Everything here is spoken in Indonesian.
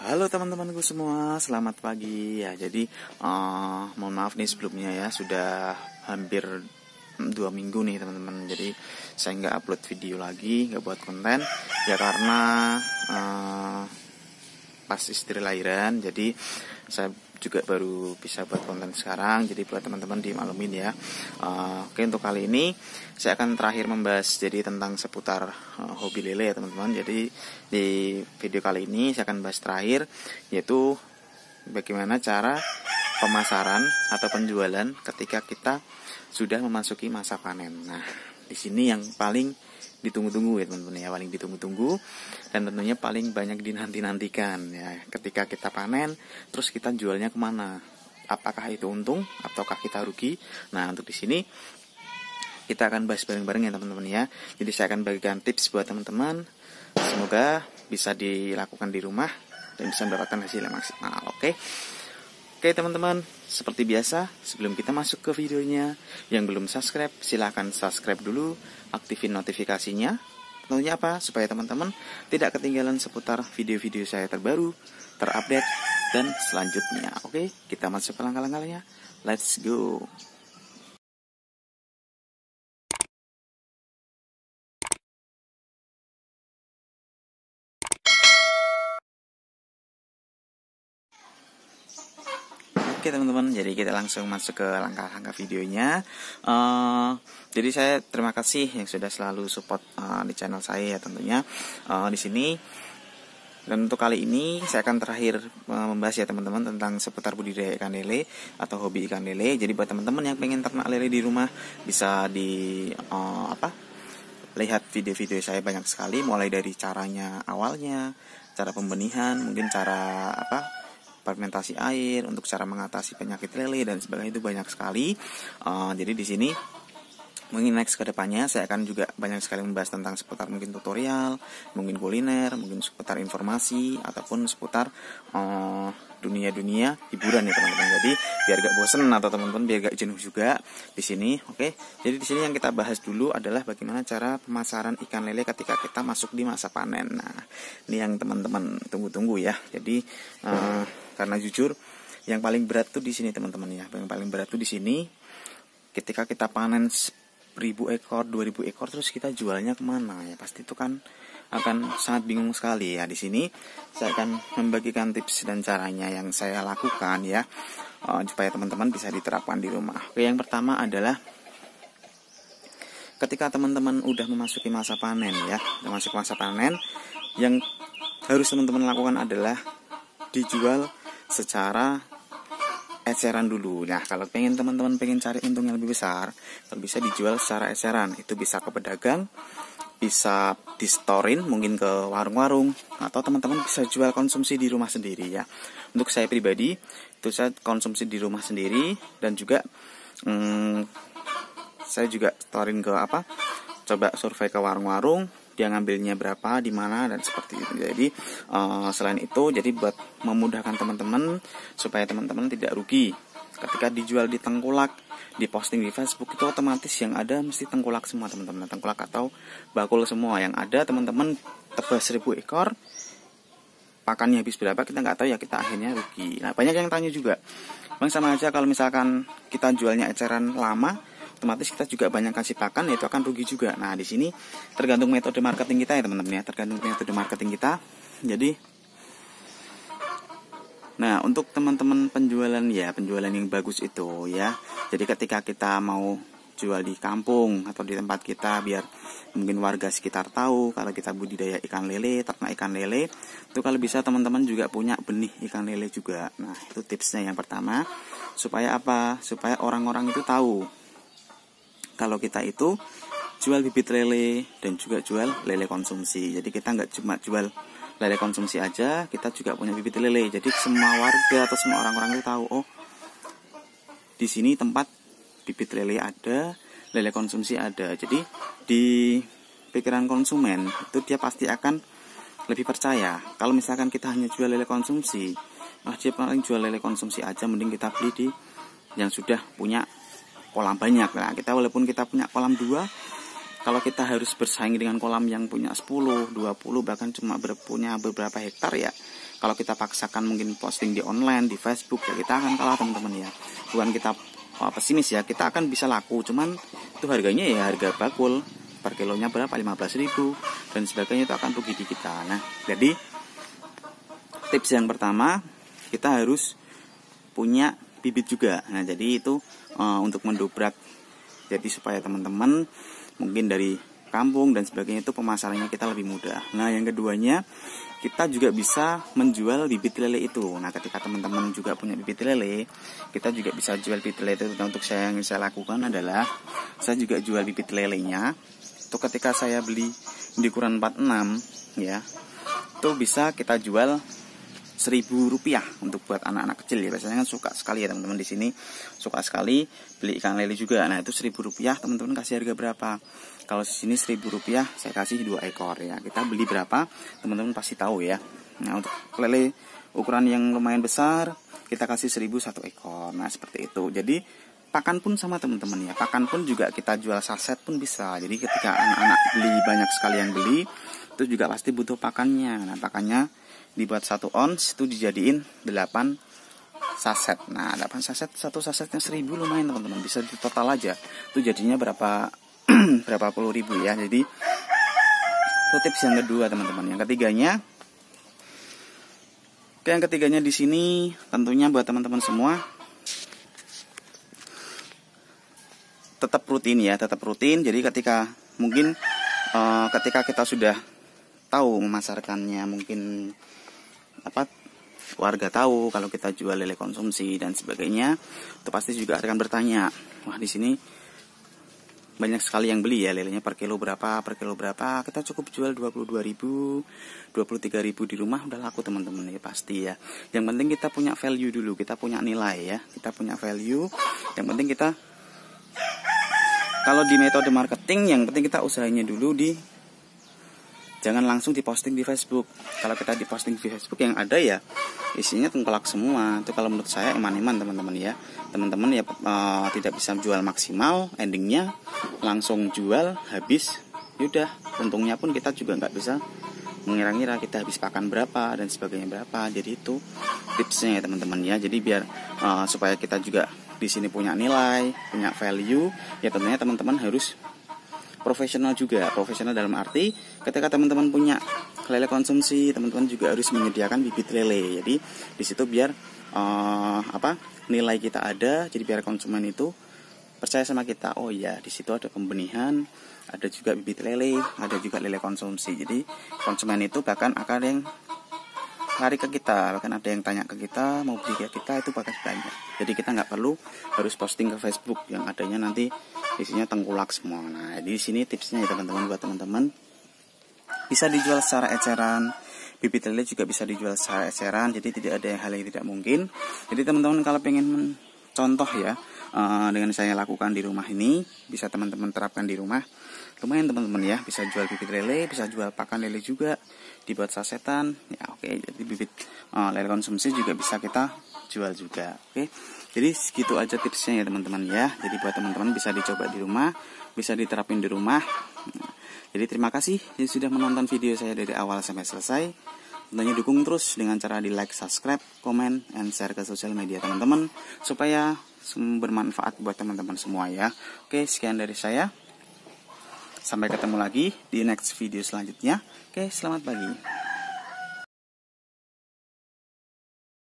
Halo teman-temanku semua, selamat pagi ya. Jadi mohon maaf nih sebelumnya ya, sudah hampir 2 minggu nih teman-teman. Jadi saya nggak upload video lagi, nggak buat konten ya karena pas istri lahiran. Jadi saya juga baru bisa buat konten sekarang. Jadi buat teman-teman dimaklumin ya. Oke, untuk kali ini saya akan terakhir membahas jadi tentang seputar hobi lele ya teman-teman. Jadi di video kali ini saya akan bahas terakhir, yaitu bagaimana cara pemasaran atau penjualan ketika kita sudah memasuki masa panen. Nah, di sini yang paling ditunggu-tunggu ya teman-teman ya, paling ditunggu-tunggu dan tentunya paling banyak dinanti-nantikan ya. Ketika kita panen, terus kita jualnya kemana? Apakah itu untung ataukah kita rugi? Nah, untuk di sini kita akan bahas bareng-bareng ya teman-teman ya. Jadi saya akan bagikan tips buat teman-teman. Semoga bisa dilakukan di rumah dan bisa mendapatkan hasil yang maksimal. Oke teman-teman, seperti biasa sebelum kita masuk ke videonya, yang belum subscribe silahkan subscribe dulu, aktifin notifikasinya. Tentunya apa? Supaya teman-teman tidak ketinggalan seputar video-video saya terbaru, terupdate, dan selanjutnya. Oke, kita masuk ke langkah-langkahnya. Let's go. Oke teman-teman, jadi kita langsung masuk ke langkah-langkah videonya. Jadi saya terima kasih yang sudah selalu support di channel saya ya tentunya. Di sini dan untuk kali ini saya akan terakhir membahas ya teman-teman tentang seputar budidaya ikan lele atau hobi ikan lele. Jadi buat teman-teman yang pengen ternak lele di rumah bisa lihat video-video saya banyak sekali, mulai dari caranya awalnya, cara pembenihan, mungkin cara fermentasi air, untuk cara mengatasi penyakit lele dan sebagainya, itu banyak sekali. Jadi di sini mungkin next ke depannya saya akan juga banyak sekali membahas tentang seputar mungkin tutorial, mungkin kuliner, mungkin seputar informasi ataupun seputar dunia-dunia hiburan ya teman-teman. Jadi biar gak bosen atau teman-teman biar gak jenuh juga di sini. Oke. Jadi di sini yang kita bahas dulu adalah bagaimana cara pemasaran ikan lele ketika kita masuk di masa panen. Nah, ini yang teman-teman tunggu-tunggu ya. Jadi karena jujur yang paling berat tuh di sini teman-teman ya. Yang paling berat tuh di sini ketika kita panen 1.000 ekor, 2.000 ekor terus kita jualnya kemana ya, pasti itu kan akan sangat bingung sekali ya. Di sini saya akan membagikan tips dan caranya yang saya lakukan ya, supaya teman-teman bisa diterapkan di rumah. Oke, yang pertama adalah ketika teman-teman udah memasuki masa panen ya, masuk masa panen, yang harus teman-teman lakukan adalah dijual secara eceran dulu. Nah, kalau teman-teman pengen cari untung yang lebih besar, kalau bisa dijual secara eceran. Itu bisa ke pedagang, bisa di-storein mungkin ke warung-warung, atau teman-teman bisa jual konsumsi di rumah sendiri ya. Untuk saya pribadi, itu saya konsumsi di rumah sendiri dan juga saya juga storein ke coba survei ke warung-warung, dia ngambilnya berapa, di mana, dan seperti itu. Jadi selain itu, jadi buat memudahkan teman-teman supaya teman-teman tidak rugi ketika dijual di tengkulak, diposting di Facebook, itu otomatis yang ada mesti tengkulak semua teman-teman. Tengkulak atau bakul semua yang ada, teman-teman tebas 1.000 ekor, pakannya habis berapa kita nggak tahu ya, kita akhirnya rugi. Nah, banyak yang tanya juga, bang sama aja kalau misalkan kita jualnya eceran lama, otomatis kita juga banyak kasih pakan, yaitu akan rugi juga. Nah, di sini tergantung metode marketing kita ya teman-teman ya, tergantung metode marketing kita. Jadi, nah untuk teman-teman penjualan yang bagus itu ya. Jadi ketika kita mau jual di kampung atau di tempat kita, biar mungkin warga sekitar tahu kalau kita budidaya ikan lele, ternak ikan lele, itu kalau bisa teman-teman juga punya benih ikan lele juga. Nah, itu tipsnya yang pertama, supaya apa? Supaya orang-orang itu tahu kalau kita itu jual bibit lele dan juga jual lele konsumsi. Jadi kita nggak cuma jual lele konsumsi aja, kita juga punya bibit lele. Jadi semua warga atau semua orang-orang itu tahu, oh di sini tempat bibit lele ada, lele konsumsi ada. Jadi di pikiran konsumen itu dia pasti akan lebih percaya. Kalau misalkan kita hanya jual lele konsumsi, dia paling jual lele konsumsi aja, mending kita beli di yang sudah punya kolam banyak. Nah, kita walaupun kita punya kolam 2, kalau kita harus bersaing dengan kolam yang punya 10, 20, bahkan cuma punya beberapa hektar ya, Kalau kita paksakan mungkin posting di online, di Facebook, ya kita akan kalah teman-teman ya. Bukan kita pesimis ya, kita akan bisa laku, cuman itu harganya ya harga bakul, per kilonya berapa, 15.000 dan sebagainya, itu akan rugi di kita. Nah, jadi tips yang pertama, kita harus punya bibit juga. Nah, jadi itu untuk mendobrak, jadi supaya teman-teman mungkin dari kampung dan sebagainya itu pemasarannya kita lebih mudah. Nah, yang keduanya, kita juga bisa menjual bibit lele itu. Nah, ketika teman-teman juga punya bibit lele, kita juga bisa jual bibit lele itu. Nah, untuk yang saya lakukan adalah saya juga jual bibit lelenya. Itu ketika saya beli di ukuran 46 ya, itu bisa kita jual Rp1.000 untuk buat anak-anak kecil ya. Biasanya kan suka sekali ya teman-teman di sini, suka sekali beli ikan lele juga. Nah, itu Rp1.000, teman-teman kasih harga berapa? Kalau di sini Rp1.000, saya kasih 2 ekor ya. Kita beli berapa? Teman-teman pasti tahu ya. Nah, untuk lele ukuran yang lumayan besar, kita kasih 1.000 1 ekor. Nah, seperti itu. Jadi pakan pun sama teman-teman ya. Pakan pun juga kita jual saset pun bisa. Jadi ketika anak-anak beli, banyak sekali yang beli, itu juga pasti butuh pakannya. Nah, pakannya dibuat 1 ons itu dijadiin 8 saset. Nah, 8 saset, 1 sasetnya 1.000, lumayan teman-teman. Bisa di total aja. Itu jadinya berapa berapa puluh ribu ya. Jadi itu tips yang kedua teman-teman. Yang ketiganya di sini tentunya buat teman-teman semua tetap rutin ya, tetap rutin. Jadi ketika mungkin ketika kita sudah tahu memasarkannya, mungkin warga tahu kalau kita jual lele konsumsi dan sebagainya, itu pasti juga akan bertanya, wah di sini banyak sekali yang beli ya lelenya, per kilo berapa, kita cukup jual 22.000, 23.000 di rumah udah laku teman-teman ya, pasti ya. Yang penting kita punya value dulu, kita punya nilai ya, kita punya value. Yang penting kita, kalau di metode marketing, yang penting kita usahanya dulu jangan langsung diposting di Facebook. Kalau kita diposting di Facebook yang ada ya isinya tengkolak semua. Itu kalau menurut saya eman-eman teman-teman ya. Teman-teman ya tidak bisa jual maksimal, endingnya langsung jual habis. Yaudah, untungnya pun kita juga nggak bisa mengira-ngira kita habis pakan berapa dan sebagainya berapa. Jadi itu tipsnya ya teman-teman ya. Jadi biar supaya kita juga di sini punya nilai, punya value, ya tentunya teman-teman harus profesional juga. Profesional dalam arti ketika teman-teman punya lele konsumsi, teman-teman juga harus menyediakan bibit lele. Jadi di situ biar nilai kita ada, jadi biar konsumen itu percaya sama kita. Oh ya, di situ ada pembenihan, ada juga bibit lele, ada juga lele konsumsi. Jadi konsumen itu bahkan akan yang lari ke kita, bahkan ada yang tanya ke kita, mau beli ke kita, itu bakal banyak. Jadi kita nggak perlu harus posting ke Facebook yang adanya nanti isinya tengkulak semua. Nah, di sini tipsnya ya teman-teman, buat teman-teman bisa dijual secara eceran, bibit lele juga bisa dijual secara eceran. Jadi tidak ada hal yang tidak mungkin. Jadi teman-teman kalau pengen contoh ya, dengan saya lakukan di rumah ini, bisa teman-teman terapkan di rumah. Lumayan teman-teman ya, bisa jual bibit lele, bisa jual pakan lele juga, dibuat sasetan. Ya oke, jadi bibit lele konsumsi juga bisa kita jual juga. Oke. Jadi segitu aja tipsnya ya teman-teman ya. Jadi buat teman-teman bisa dicoba di rumah, bisa diterapin di rumah. Jadi terima kasih yang sudah menonton video saya dari awal sampai selesai. Tentunya dukung terus dengan cara di like, subscribe, komen, and share ke sosial media teman-teman, supaya bermanfaat buat teman-teman semua ya. Oke, sekian dari saya. Sampai ketemu lagi di next video selanjutnya. Oke, selamat pagi.